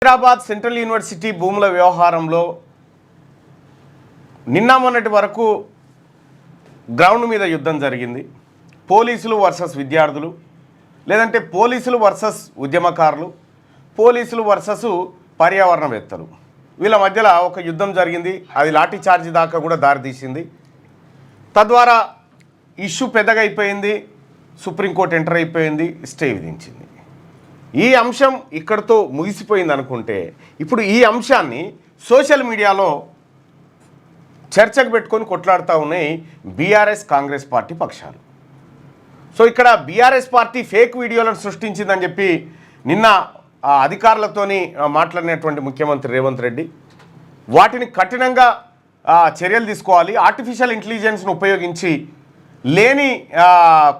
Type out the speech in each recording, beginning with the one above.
Hyderabad central university భూముల వ్యవహారంలో నిన్న మొన్నటి వరకు గ్రౌండ్ మీద యుద్ధం జరిగింది. పోలీసులు వర్సెస్ విద్యార్థులు, లేదంటే పోలీసులు వర్సెస్ ఉద్యమకారులు, పోలీసులు వర్సెస్ పర్యావరణవేత్తలు, వీళ్ళ మధ్యలో ఒక యుద్ధం జరిగింది. అది లాఠీ చార్జ్ దాకా కూడా దారితీసింది. తద్వారా ఇష్యూ పెద్దగా అయిపోయింది. సుప్రీంకోర్టు ఎంటర్ అయిపోయింది, స్టే విధించింది. ఈ అంశం ఇక్కడితో ముగిసిపోయింది అనుకుంటే, ఇప్పుడు ఈ అంశాన్ని సోషల్ మీడియాలో చర్చకు పెట్టుకొని కొట్లాడుతూ ఉన్నాయి బీఆర్ఎస్ కాంగ్రెస్ పార్టీ పక్షాలు. సో ఇక్కడ బీఆర్ఎస్ పార్టీ ఫేక్ వీడియోలను సృష్టించిందని చెప్పి నిన్న అధికారులతోని మాట్లాడినటువంటి ముఖ్యమంత్రి రేవంత్ రెడ్డి వాటిని కఠినంగా చర్యలు తీసుకోవాలి, ఆర్టిఫిషియల్ ఇంటెలిజెన్స్ను ఉపయోగించి లేని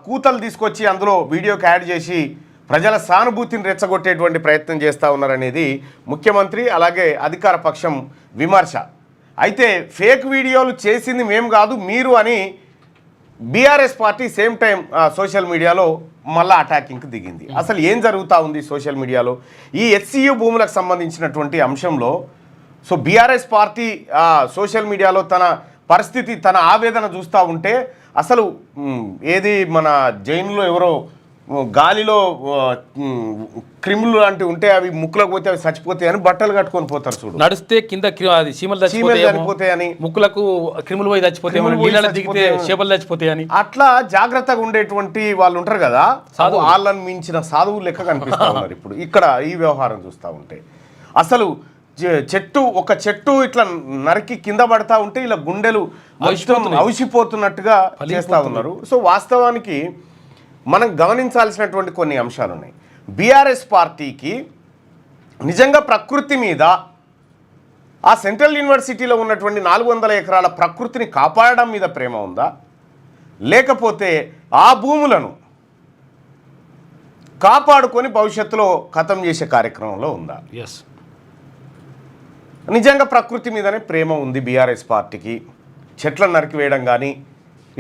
కూతలు తీసుకొచ్చి అందులో వీడియోకి యాడ్ చేసి ప్రజల సానుభూతిని రెచ్చగొట్టేటువంటి ప్రయత్నం చేస్తూ ఉన్నారనేది ముఖ్యమంత్రి అలాగే అధికార పక్షం విమర్శ. అయితే ఫేక్ వీడియోలు చేసింది మేము కాదు మీరు అని BRS party same time social మీడియాలో మళ్ళీ అటాకింగ్కి దిగింది. అసలు ఏం జరుగుతూ ఉంది సోషల్ మీడియాలో ఈ హెచ్సియు భూములకు సంబంధించినటువంటి అంశంలో? సో బీఆర్ఎస్ పార్టీ సోషల్ మీడియాలో తన పరిస్థితి, తన ఆవేదన చూస్తూ ఉంటే అసలు ఏది మన జైన్లో ఎవరో గాలిలో క్రిములు లాంటివి ఉంటే అవి ముక్కులకు పోతే అవి చచ్చిపోతాయి అని బట్టలు కట్టుకొని పోతారు చూడు, నడిస్తే కింద చీమలు చచ్చిపోతాయని, ముక్కులకు క్రిములు పోయి చచ్చిపోతాయి, దిగితే చేపలు చచ్చిపోతాయని, అట్లా జాగ్రత్తగా ఉండేటువంటి వాళ్ళు ఉంటారు కదా, వాళ్ళని మించిన సాధువు లెక్క కనిపిస్తూ ఉన్నారు ఇప్పుడు ఇక్కడ ఈ వ్యవహారం చూస్తూ ఉంటే. అసలు ఒక చెట్టు ఇట్లా నరికి కింద పడతా ఉంటే ఇలా గుండెలు అవసిపోతున్నట్టుగా చేస్తూ ఉన్నారు. సో వాస్తవానికి మనం గమనించాల్సినటువంటి కొన్ని అంశాలు ఉన్నాయి. బీఆర్ఎస్ పార్టీకి నిజంగా ప్రకృతి మీద, ఆ సెంట్రల్ యూనివర్సిటీలో ఉన్నటువంటి 400 ఎకరాల ప్రకృతిని కాపాడడం మీద ప్రేమ ఉందా, లేకపోతే ఆ భూములను కాపాడుకొని భవిష్యత్తులో ఖతం చేసే కార్యక్రమంలో ఉందా? ఎస్, నిజంగా ప్రకృతి మీదనే ప్రేమ ఉంది బీఆర్ఎస్ పార్టీకి. చెట్లను నరికివేయడం కానీ,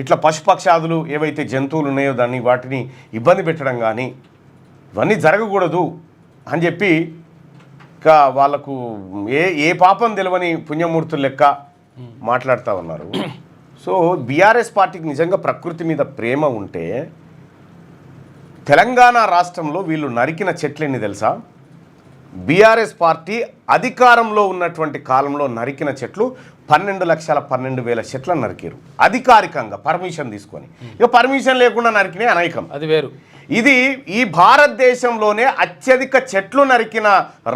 ఇట్లా పశుపక్షాదులు ఏవైతే జంతువులు ఉన్నాయో దాన్ని వాటిని ఇబ్బంది పెట్టడం కానీ ఇవన్నీ జరగకూడదు అని చెప్పి వాళ్ళకు ఏ పాపం తెలియని పుణ్యమూర్తులు లెక్క మాట్లాడుతూ ఉన్నారు. సో బీఆర్ఎస్ పార్టీకి నిజంగా ప్రకృతి మీద ప్రేమ ఉంటే తెలంగాణ రాష్ట్రంలో వీళ్ళు నరికిన చెట్లన్నీ తెలుసా? బీఆర్ఎస్ పార్టీ అధికారంలో ఉన్నటువంటి కాలంలో నరికిన చెట్లు 12,12,000 చెట్లను నరికారు అధికారికంగా పర్మిషన్ తీసుకొని. ఇక పర్మిషన్ లేకుండా నరికినే అనేకం, అది వేరు. ఇది ఈ భారతదేశంలోనే అత్యధిక చెట్లు నరికిన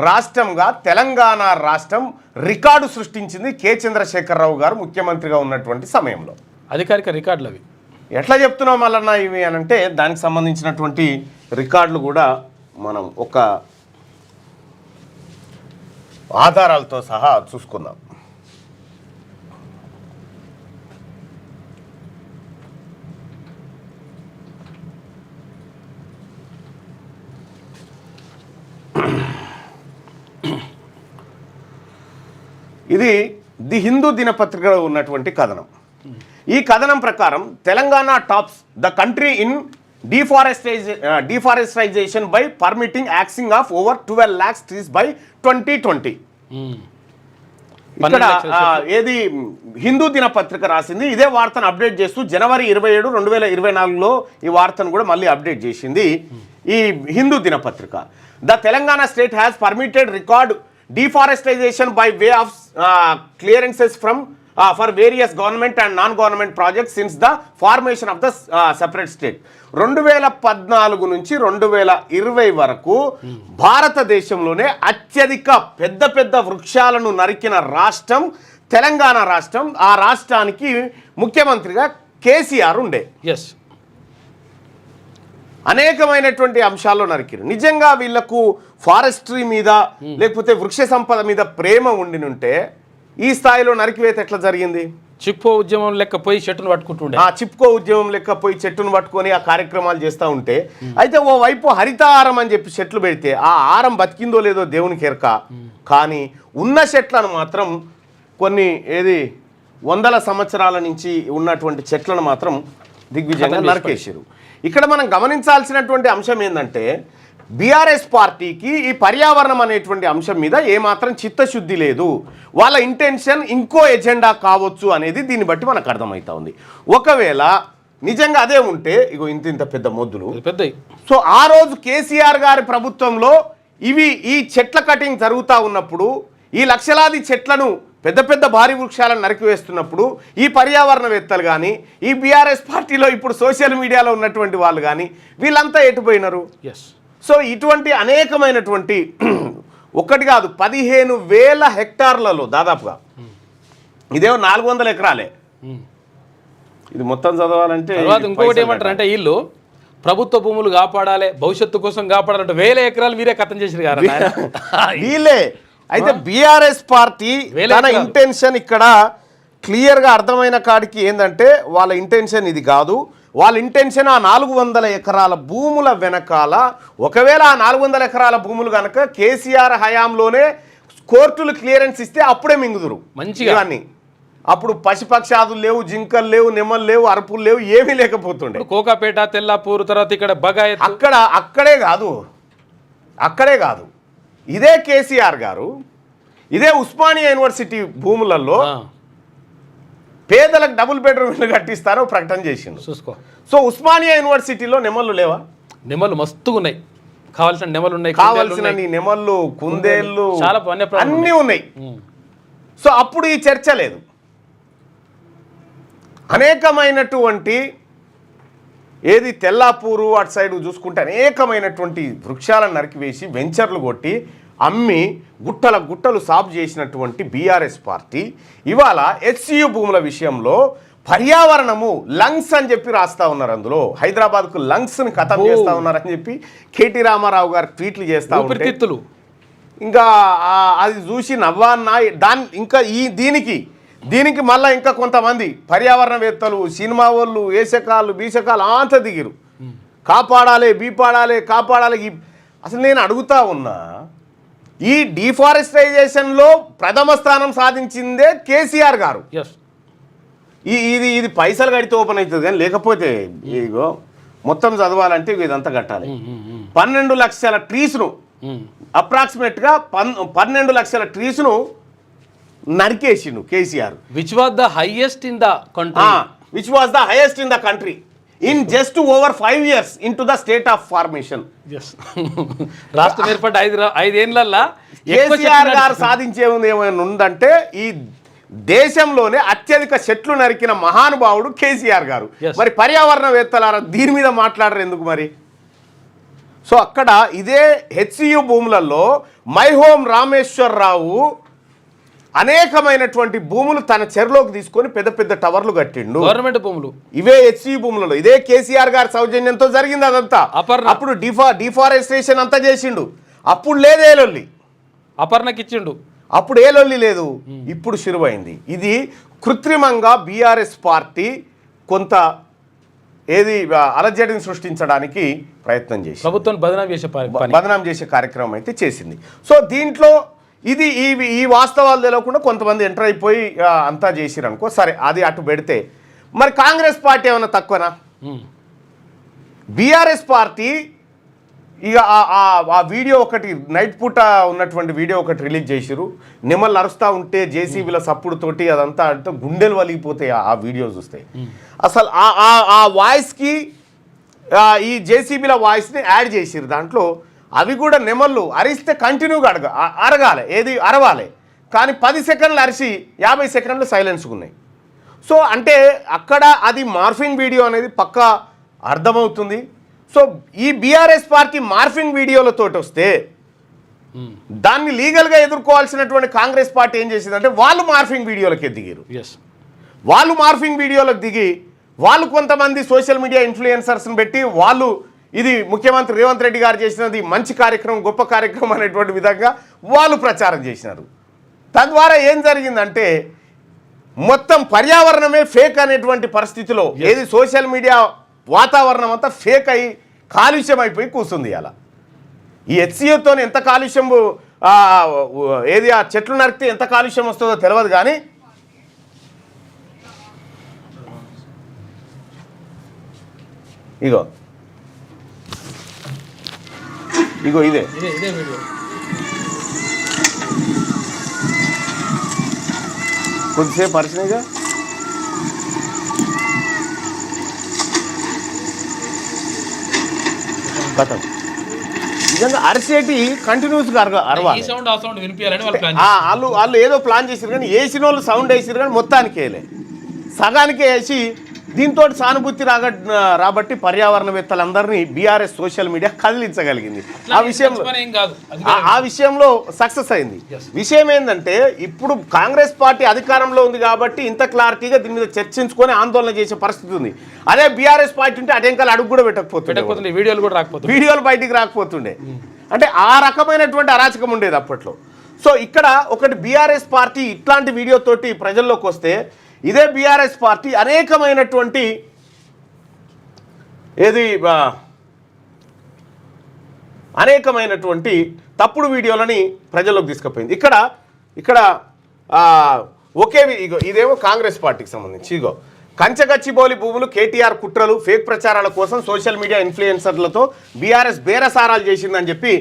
రాష్ట్రంగా తెలంగాణ రాష్ట్రం రికార్డు సృష్టించింది కె చంద్రశేఖరరావు గారు ముఖ్యమంత్రిగా ఉన్నటువంటి సమయంలో. అధికారిక రికార్డులు అవి. ఎట్లా చెప్తున్నాం మళ్ళన్నా ఇవి అని అంటే దానికి సంబంధించినటువంటి రికార్డులు కూడా మనం ఒక ఆధారాలతో సహా చూసుకుందాం. ఇది ది హిందూ దినపత్రికలో ఉన్నటువంటి కథనం. ఈ కథనం ప్రకారం Telangana tops the country in deforestation by permitting axing of over 12 lakhs trees by 2020. ఇక్కడ ఏది హిందూ దినపత్రిక రాసింది. ఇదే వార్తను అప్డేట్ చేస్తూ జనవరి 27, 2024లో ఈ వార్తను కూడా మళ్ళీ అప్డేట్ చేసింది ఈ హిందూ దినపత్రిక. The Telangana state has permitted record deforestation by way of clearances for various government and non-government projects since the formation of the separate state. 2014 నుంచి 2020 వరకు భారతదేశంలోనే అత్యధిక పెద్ద వృక్షాలను నరికిన రాష్ట్రం తెలంగాణ రాష్ట్రం. ఆ రాష్ట్రానికి ముఖ్యమంత్రిగా కేసీఆర్ ఉండే. ఎస్, అనేకమైనటువంటి అంశాల్లో నరికిరు. నిజంగా వీళ్లకు ఫారెస్ట్రీ మీద లేకపోతే వృక్ష సంపద మీద ప్రేమ ఉండినుంటే ఈ స్థాయిలో నరికివేత ఎట్లా జరిగింది? చిప్కో ఉద్యమం లెక్క పోయి చెట్టును పట్టుకుంటుండే. చిప్కో ఉద్యమం లెక్క పోయి చెట్టును పట్టుకొని ఆ కార్యక్రమాలు చేస్తూ ఉంటే, అయితే ఓ వైపు హరితహారం అని చెప్పి చెట్లు పెడితే ఆ హారం బతికిందో లేదో దేవునికి ఎరక, కానీ ఉన్న చెట్లను మాత్రం కొన్ని వందల సంవత్సరాల నుంచి ఉన్నటువంటి చెట్లను మాత్రం దిగ్విజయంగా నరికేసారు. ఇక్కడ మనం గమనించాల్సినటువంటి అంశం ఏంటంటే బీఆర్ఎస్ పార్టీకి ఈ పర్యావరణం అనేటువంటి అంశం మీద ఏమాత్రం చిత్తశుద్ధి లేదు, వాళ్ళ ఇంటెన్షన్ ఇంకో ఎజెండా కావచ్చు అనేది దీన్ని బట్టి మనకు అర్థమవుతా ఉంది. ఒకవేళ నిజంగా అదే ఉంటే ఇగో ఇంత పెద్ద మొద్దులు పెద్ద. సో ఆ రోజు కేసీఆర్ గారి ప్రభుత్వంలో ఈ చెట్ల కటింగ్ జరుగుతూ ఉన్నప్పుడు, ఈ లక్షలాది చెట్లను పెద్ద పెద్ద భారీ వృక్షాలను నరికివేస్తున్నప్పుడు ఈ పర్యావరణవేత్తలు కానీ, ఈ బీఆర్ఎస్ పార్టీలో ఇప్పుడు సోషల్ మీడియాలో ఉన్నటువంటి వాళ్ళు కానీ వీళ్ళంతా ఎటుపోయినారు? సో ఇటువంటి అనేకమైనటువంటి ఒకటి కాదు 15,000 హెక్టార్లలో దాదాపుగా, ఇదేమో 400 ఎకరాలే, ఇది మొత్తం చదవాలంటే. ఇంకొకటి ఏమంటారు అంటే వీళ్ళు ప్రభుత్వ భూములు కాపాడాలి, భవిష్యత్తు కోసం కాపాడాలంటే 1000 ఎకరాలు మీరే కథం చేసిరు కదా వీళ్ళే. అయితే బీఆర్ఎస్ పార్టీ తన ఇంటెన్షన్ ఇక్కడ క్లియర్గా అర్థమైన కాడికి ఏంటంటే వాళ్ళ ఇంటెన్షన్ ఇది కాదు. వాళ్ళ ఇంటెన్షన్ ఆ 400 ఎకరాల భూముల వెనకాల, ఒకవేళ ఆ 400 ఎకరాల భూములు కనుక కేసీఆర్ హయాంలోనే కోర్టులు క్లియరెన్స్ ఇస్తే అప్పుడే మింగుదురు మంచిగా. అప్పుడు పశుపక్షాదులు లేవు, జింకలు లేవు, నెమలు లేవు, అరుపులు లేవు, ఏమీ లేకపోతుండే. కోకాపేట, తెల్లాపూర్, తర్వాత ఇక్కడ బగాయత్, అక్కడే కాదు ఇదే కేసీఆర్ గారు ఇదే ఉస్మానియా యూనివర్సిటీ భూములలో పేదలకు డబుల్ బెడ్రూమ్ ఇల్లు కట్టిస్తారో ప్రకటన చేసిండు. చూసుకో. సో ఉస్మానియా యూనివర్సిటీలో నెమళ్ళు లేవా? నెమళ్ళు మస్తుగా ఉన్నాయి, కావాల్సిన నెమలు ఉన్నాయి, కావాల్సిన నెమళ్ళు, కుందేళ్ళు చాలా అన్నీ ఉన్నాయి. సో అప్పుడు ఈ చర్చ లేదు. అనేకమైనటువంటి ఏది తెల్లాపూరు అటు సైడ్ చూసుకుంటే అనేకమైనటువంటి వృక్షాలను నరికివేసి వెంచర్లు కొట్టి అమ్మి గుట్టలు సాగు చేసినటువంటి బీఆర్ఎస్ పార్టీ ఇవాళ హెచ్సియు భూముల విషయంలో పర్యావరణము లంగ్స్ అని చెప్పి రాస్తా ఉన్నారు. అందులో హైదరాబాద్కు లంగ్స్ని ఖతం చేస్తూ ఉన్నారని చెప్పి కేటీ రామారావు గారు ట్వీట్లు చేస్తా ఉంటారు. ఇంకా అది చూసి నవ్వాన్నా ఇంకా దీనికి మళ్ళీ ఇంకా కొంతమంది పర్యావరణవేత్తలు, సినిమా వాళ్ళు, ఏసకాలు బీసకాలు అంత దిగిరు. కాపాడాలి, కాపాడాలి. అసలు నేను అడుగుతా ఉన్నా, ఈ డిఫారెస్టైజేషన్లో ప్రథమ స్థానం సాధించిందే కేసీఆర్ గారు. ఇది పైసలు కడితే ఓపెన్ అవుతుంది కానీ లేకపోతే ఇగో మొత్తం చదవాలంటే ఇదంతా కట్టాలి. 12 లక్షల ట్రీస్ను అప్రాక్సిమేట్గా 12 లక్షల ట్రీస్ను నరికేసిండు KCR. Which was the highest in the country in just over 5 years into the state of formation. రాష్ట్రం ఏర్పడ్డ 5 ఏళ్లలో కేసీఆర్ గారు సాధించేది ఏమైనా ఉందంటే ఈ దేశంలోనే అత్యధిక చెట్లు నరికిన మహానుభావుడు కేసీఆర్ గారు. మరి పర్యావరణవేత్తలారా దీని మీద మాట్లాడరు ఎందుకు మరి? సో అక్కడ ఇదే హెచ్సియు భూములలో మై హోమ్ రామేశ్వరరావు అనేకమైనటువంటి భూములు తన చెరులోకి తీసుకొని పెద్ద పెద్ద టవర్లు కట్టిండు. గవర్నమెంట్ భూములు ఇవే హెచ్సియు భూములలో ఇదే కేసీఆర్ గారి సౌజన్యంతో జరిగింది అదంతా. అప్పుడు డిఫారెస్టేషన్ అంతా చేసిండు. అప్పుడు లేదే లొల్లి, అపర్ణకి ఇచ్చిండు. అప్పుడు ఏ లొల్లి లేదు, ఇప్పుడు శురువైంది. ఇది కృత్రిమంగా బీఆర్ఎస్ పార్టీ కొంత అలజడిని సృష్టించడానికి ప్రయత్నం చేసి ప్రభుత్వం బదనాం చేసే కార్యక్రమం అయితే చేసింది. సో దీంట్లో ఈ వాస్తవాలు తెలియకుండా కొంతమంది ఎంటర్ అయిపోయి అంతా చేసిరు అనుకో, సరే అది అటు పెడితే మరి కాంగ్రెస్ పార్టీ ఏమైనా తక్కువనా? బీఆర్ఎస్ పార్టీ ఇక ఆ వీడియో ఒకటి నైట్ పూట ఉన్నటువంటి వీడియో ఒకటి రిలీజ్ చేసిరు. నిమ్మలు అరుస్తూ ఉంటే జేసీబీల సప్పుడుతోటి అదంతా అంటే గుండెలు వలిగిపోతాయి ఆ వీడియో చూస్తే. అసలు ఆ వాయిస్కి ఈ జేసీబీల వాయిస్ని యాడ్ చేసిరు దాంట్లో. అవి కూడా నెమళ్ళు అరిస్తే కంటిన్యూగా అరగాలి, అరవాలి. కానీ 10 సెకండ్లు అరిసి 50 సెకండ్లు సైలెన్స్గా ఉన్నాయి. సో అంటే అక్కడ అది మార్ఫింగ్ వీడియో అనేది పక్కా అర్థమవుతుంది. సో ఈ బీఆర్ఎస్ పార్టీ మార్ఫింగ్ వీడియోలతో వస్తే దాన్ని లీగల్గా ఎదుర్కోవాల్సినటువంటి కాంగ్రెస్ పార్టీ ఏం చేసిందంటే వాళ్ళు మార్ఫింగ్ వీడియోలకే దిగారు. వాళ్ళు మార్ఫింగ్ వీడియోలకు దిగి వాళ్ళు కొంతమంది సోషల్ మీడియా ఇన్ఫ్లుయెన్సర్స్ని పెట్టి వాళ్ళు ఇది ముఖ్యమంత్రి రేవంత్ రెడ్డి గారు చేసినది మంచి కార్యక్రమం, గొప్ప కార్యక్రమం అనేటువంటి విధంగా వాళ్ళు ప్రచారం చేసినారు. తద్వారా ఏం జరిగిందంటే మొత్తం పర్యావరణమే ఫేక్ అనేటువంటి పరిస్థితిలో ఏది సోషల్ మీడియా వాతావరణం అంతా ఫేక్ అయి కాలుష్యం అయిపోయి కూర్చుంది. అలా ఈ హెచ్సియుతో ఎంత కాలుష్యం ఏది ఆ చెట్లు నరికితే ఎంత కాలుష్యం వస్తుందో తెలియదు. కానీ ఇగో ఇగో ఇదే ఇదే వీడియో. కొద్దిసేపు పరిచినాయిగా. కథం నిజంగా అరిసేటి కంటిన్యూస్గా అరవాలి. వాళ్ళు ఏదో ప్లాన్ చేసారు కానీ వేసిన వాళ్ళు సౌండ్ వేసారు కానీ మొత్తానికి వేయలే, సగానికే వేసి దీంతో సానుభూతి రాబట్టి పర్యావరణవేత్తలందరినీ బీఆర్ఎస్ సోషల్ మీడియా కదిలించగలిగింది. ఆ విషయంలో సక్సెస్ అయింది. విషయం ఏంటంటే ఇప్పుడు కాంగ్రెస్ పార్టీ అధికారంలో ఉంది కాబట్టి ఇంత క్లారిటీగా దీని మీద చర్చించుకొని ఆందోళన చేసే పరిస్థితి ఉంది. అదే బీఆర్ఎస్ పార్టీ ఉంటే అటెంకాలు అడుగు కూడా పెట్టకపోతుండే, వీడియోలు కూడా రాకపోతుండే, వీడియోలు బయటికి రాకపోతుండే. అంటే ఆ రకమైనటువంటి అరాచకం ఉండేది అప్పట్లో. సో ఇక్కడ ఒకటి బీఆర్ఎస్ పార్టీ ఇట్లాంటి వీడియోతోటి ప్రజల్లోకి వస్తే, ఇదే బీఆర్ఎస్ పార్టీ అనేకమైనటువంటి అనేకమైనటువంటి తప్పుడు వీడియోలని ప్రజల్లోకి తీసుకుపోయింది. ఇక్కడ ఒకే ఇదేమో కాంగ్రెస్ పార్టీకి సంబంధించి ఇగో కంచగచ్చిబౌలి భూములు, కేటీఆర్ కుట్రలు, ఫేక్ ప్రచారాల కోసం సోషల్ మీడియా ఇన్ఫ్లుయెన్సర్లతో బీఆర్ఎస్ బేరసారాలు చేసిందని చెప్పి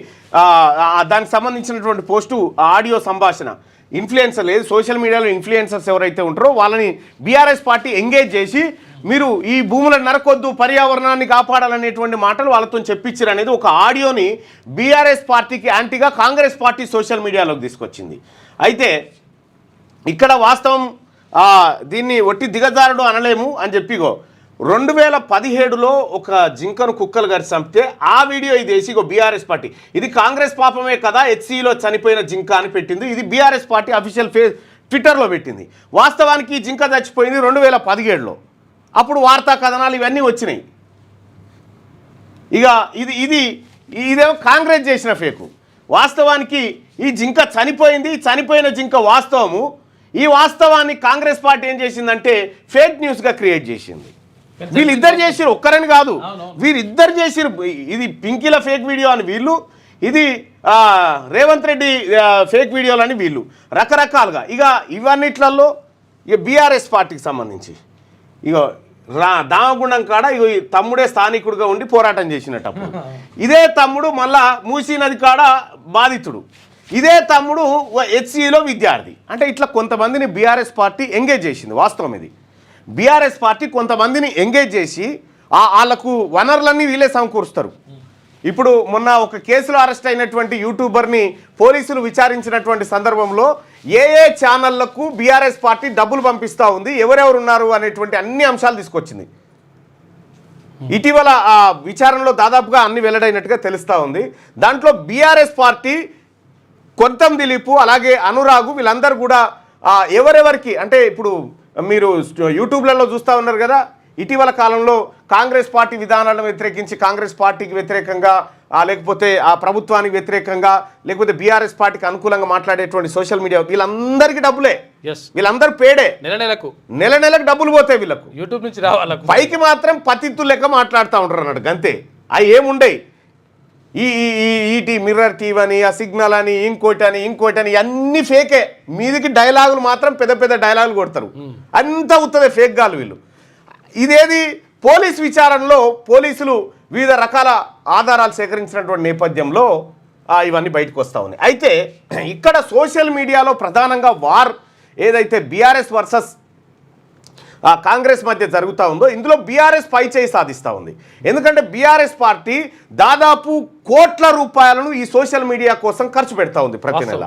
దానికి సంబంధించినటువంటి పోస్టు, ఆడియో సంభాషణ. ఇన్ఫ్లుయెన్సర్ లేదు, సోషల్ మీడియాలో ఇన్ఫ్లుయెన్సర్స్ ఎవరైతే ఉంటారో వాళ్ళని బీఆర్ఎస్ పార్టీ ఎంగేజ్ చేసి మీరు ఈ భూములను నరకొద్దు, పర్యావరణాన్ని కాపాడాలనేటువంటి మాటలు వాళ్ళతో చెప్పించారు అనేది ఒక ఆడియోని బీఆర్ఎస్ పార్టీకి యాంటీగా కాంగ్రెస్ పార్టీ సోషల్ మీడియాలోకి తీసుకొచ్చింది. అయితే ఇక్కడ వాస్తవం దీన్ని ఒట్టి దిగజారుడు అనలేము అని చెప్పిగో 2017లో ఒక జింకను కుక్కలు గారి చంపితే ఆ వీడియో ఇది వేసి బీఆర్ఎస్ పార్టీ ఇది కాంగ్రెస్ పాపమే కదా హెచ్సిలో చనిపోయిన జింక అని పెట్టింది. ఇది బీఆర్ఎస్ పార్టీ అఫీషియల్ ట్విట్టర్లో పెట్టింది. వాస్తవానికి ఈ జింక చచ్చిపోయింది 2017లో. అప్పుడు వార్తా కథనాలు ఇవన్నీ వచ్చినాయి. ఇక ఇదేమో కాంగ్రెస్ చేసిన ఫేకు. వాస్తవానికి ఈ జింక చనిపోయింది, చనిపోయిన జింక వాస్తవము. ఈ వాస్తవాన్ని కాంగ్రెస్ పార్టీ ఏం చేసిందంటే ఫేక్ న్యూస్గా క్రియేట్ చేసింది. వీళ్ళిద్దరు చేసిరు, ఒక్కరని కాదు, వీరిద్దరు చేసిరు. ఇది పింకీల ఫేక్ వీడియో అని వీళ్ళు, ఇది రేవంత్ రెడ్డి ఫేక్ వీడియోలు అని వీళ్ళు, రకరకాలుగా. ఇక ఇవన్నిట్లలో ఇక బీఆర్ఎస్ పార్టీకి సంబంధించి ఇక దామగుండం కాడ ఇక తమ్ముడే స్థానికుడిగా ఉండి పోరాటం చేసినట్టు, ఇదే తమ్ముడు మళ్ళా మూసీ నది కాడ బాధితుడు, ఇదే తమ్ముడు హెచ్సిలో విద్యార్థి. అంటే ఇట్లా కొంతమందిని బీఆర్ఎస్ పార్టీ ఎంగేజ్ చేసింది. వాస్తవం ఇది. బీఆర్ఎస్ పార్టీ కొంతమందిని ఎంగేజ్ చేసి వాళ్లకు వనరులన్నీ వీళ్ళే సమకూరుస్తారు. ఇప్పుడు మొన్న ఒక కేసులో అరెస్ట్ అయినటువంటి యూట్యూబర్ని పోలీసులు విచారించినటువంటి సందర్భంలో ఏ ఛానళ్లకు బీఆర్ఎస్ పార్టీ డబ్బులు పంపిస్తూ ఉంది, ఎవరెవరు ఉన్నారు అనేటువంటి అన్ని అంశాలు తీసుకొచ్చింది. ఇటీవల ఆ విచారణలో దాదాపుగా అన్ని వెల్లడైనట్టుగా తెలుస్తూ ఉంది. దాంట్లో బీఆర్ఎస్ పార్టీ కొంతం దిలీపు అలాగే అనురాగు వీళ్ళందరూ కూడా ఎవరెవరికి అంటే ఇప్పుడు మీరు యూట్యూబ్లలో చూస్తూ ఉన్నారు కదా, ఇటీవల కాలంలో కాంగ్రెస్ పార్టీ విధానాలను వ్యతిరేకించి కాంగ్రెస్ పార్టీకి వ్యతిరేకంగా లేకపోతే ఆ ప్రభుత్వానికి వ్యతిరేకంగా లేకపోతే బీఆర్ఎస్ పార్టీకి అనుకూలంగా మాట్లాడేటువంటి సోషల్ మీడియా వీళ్ళందరికీ డబ్బులే, వీళ్ళందరూ పేడే, నెల నెలకు డబ్బులు పోతాయి వీళ్ళకు యూట్యూబ్ నుంచి రావాలి. పైకి మాత్రం పతిత్తు లెక్క మాట్లాడుతూ ఉంటారు అన్నట్టు, గంతే. అవి ఏముండయి. ఈటీ మిర్రర్ టీవీ అని, ఆ సిగ్నల్ అని, ఇంకోటి అని అన్ని ఫేకే. మీదికి డైలాగులు మాత్రం పెద్ద పెద్ద డైలాగులు కొడతారు. అంతా ఉత్తదే ఫేక్ గాలు వీళ్ళు. ఇదేది పోలీస్ విచారణలో పోలీసులు వివిధ రకాల ఆధారాలు సేకరించినటువంటి నేపథ్యంలో ఇవన్నీ బయటకు వస్తూ ఉన్నాయి. అయితే ఇక్కడ సోషల్ మీడియాలో ప్రధానంగా వార్ ఏదైతే బీఆర్ఎస్ వర్సెస్ కాంగ్రెస్ మధ్య జరుగుతూ ఉందో ఇందులో బీఆర్ఎస్ పై చేయి సాధిస్తూ ఉంది. ఎందుకంటే బీఆర్ఎస్ పార్టీ దాదాపు కోట్ల రూపాయలను ఈ సోషల్ మీడియా కోసం ఖర్చు పెడతా ఉంది ప్రతి నెల.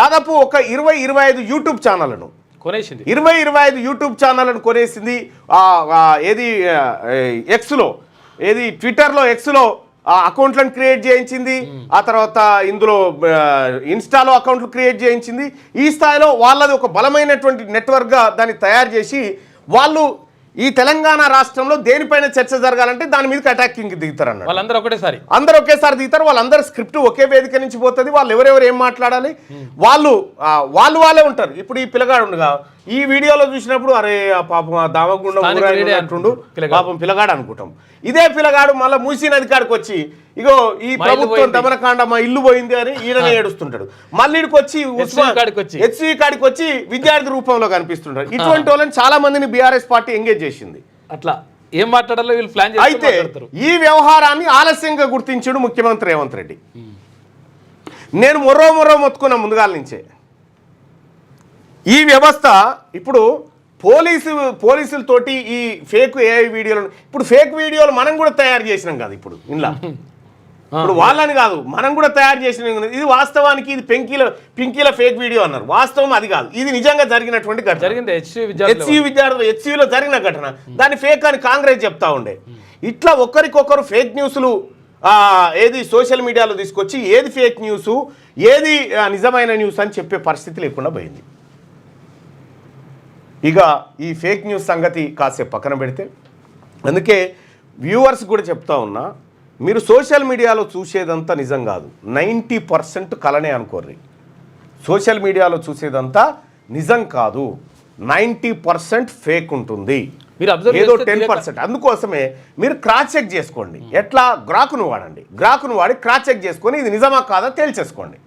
దాదాపు ఒక 20-25 యూట్యూబ్ ఛానళ్లను కొనేసింది, 20-25 యూట్యూబ్ ఛానళ్లను కొనేసింది. ఏది ఎక్స్లో, ఏది ట్విట్టర్లో ఎక్స్లో అకౌంట్లను క్రియేట్ చేయించింది. ఆ తర్వాత ఇందులో ఇన్స్టాలో అకౌంట్లు క్రియేట్ చేయించింది. ఈ స్థాయిలో వాళ్ళది ఒక బలమైనటువంటి నెట్వర్క్గా దాన్ని తయారు చేసి వాళ్ళు ఈ తెలంగాణ రాష్ట్రంలో దేనిపైన చర్చ జరగాలంటే దాని మీదకి అటాకింగ్ దిగుతారు అన్నమాట. వాళ్ళందరూ ఒకేసారి దిగుతారు. వాళ్ళందరూ స్క్రిప్ట్ ఒకే వేదిక నుంచి పోతుంది. వాళ్ళు ఎవరెవరు ఏం మాట్లాడాలి వాళ్ళే ఉంటారు. ఇప్పుడు ఈ పిల్లగాడు ఉండగా ఈ వీడియోలో చూసినప్పుడు అరే పాపం దామగుండం అంటుండు, పాపం పిల్లగాడు అనుకుంటాం. ఇదే పిల్లగాడు మళ్ళీ మూసీ నది కాడికి వచ్చి ఇగో ఈ ప్రభుత్వం దమనకాండ మా ఇల్లు పోయింది అని ఈయననే ఏడుస్తుంటాడు. మళ్ళీ వచ్చి హెచ్సి కాడికి వచ్చి విద్యార్థి రూపంలో కనిపిస్తుంటాడు. ఇటువంటి వాళ్ళని చాలా మందిని బీఆర్ఎస్ పార్టీ ఎంగేజ్ చేసింది. అట్లా ఏం మాట్లాడాలో వీళ్ళు ప్లాన్ చేసి అయితే ఈ వ్యవహారాన్ని ఆలస్యంగా గుర్తించాడు ముఖ్యమంత్రి రేవంత్ రెడ్డి. నేను మొర్రో మొత్తుకున్నా ముందుగాల నుంచే. ఈ వ్యవస్థ ఇప్పుడు పోలీసులతోటి ఈ ఫేక్ ఏఐ వీడియోలు, ఇప్పుడు ఫేక్ వీడియోలు మనం కూడా తయారు చేసినాం కదా ఇప్పుడు ఇంట్లో. ఇప్పుడు వాళ్ళని కాదు, మనం కూడా తయారు చేసిన. ఇది వాస్తవానికి ఇది పింకీల ఫేక్ వీడియో అన్నారు. వాస్తవం అది కాదు, ఇది నిజంగా జరిగినటువంటి ఘటన. జరిగింది హెచ్సియు జరిగిన ఘటన. దాన్ని ఫేక్ అని కాంగ్రెస్ చెప్తా ఉండే. ఇట్లా ఒకరికొకరు ఫేక్ న్యూస్లు ఏది సోషల్ మీడియాలో తీసుకొచ్చి ఏది ఫేక్ న్యూస్ ఏది నిజమైన న్యూస్ అని చెప్పే పరిస్థితి లేకుండా పోయింది. ఇక ఈ ఫేక్ న్యూస్ సంగతి కాసేపు పక్కన పెడితే, అందుకే వ్యూవర్స్ కూడా చెప్తా ఉన్నా, మీరు సోషల్ మీడియాలో చూసేదంతా నిజం కాదు, 90% కలనే అనుకోర్రి. సోషల్ మీడియాలో చూసేదంతా నిజం కాదు, 90% ఫేక్ ఉంటుంది, ఏదో 10%. అందుకోసమే మీరు క్రాస్ చెక్ చేసుకోండి. ఎట్లా? గ్రాకును వాడండి. గ్రాకును వాడి క్రాస్ చెక్ చేసుకొని ఇది నిజమా కాదా తేల్చేసుకోండి.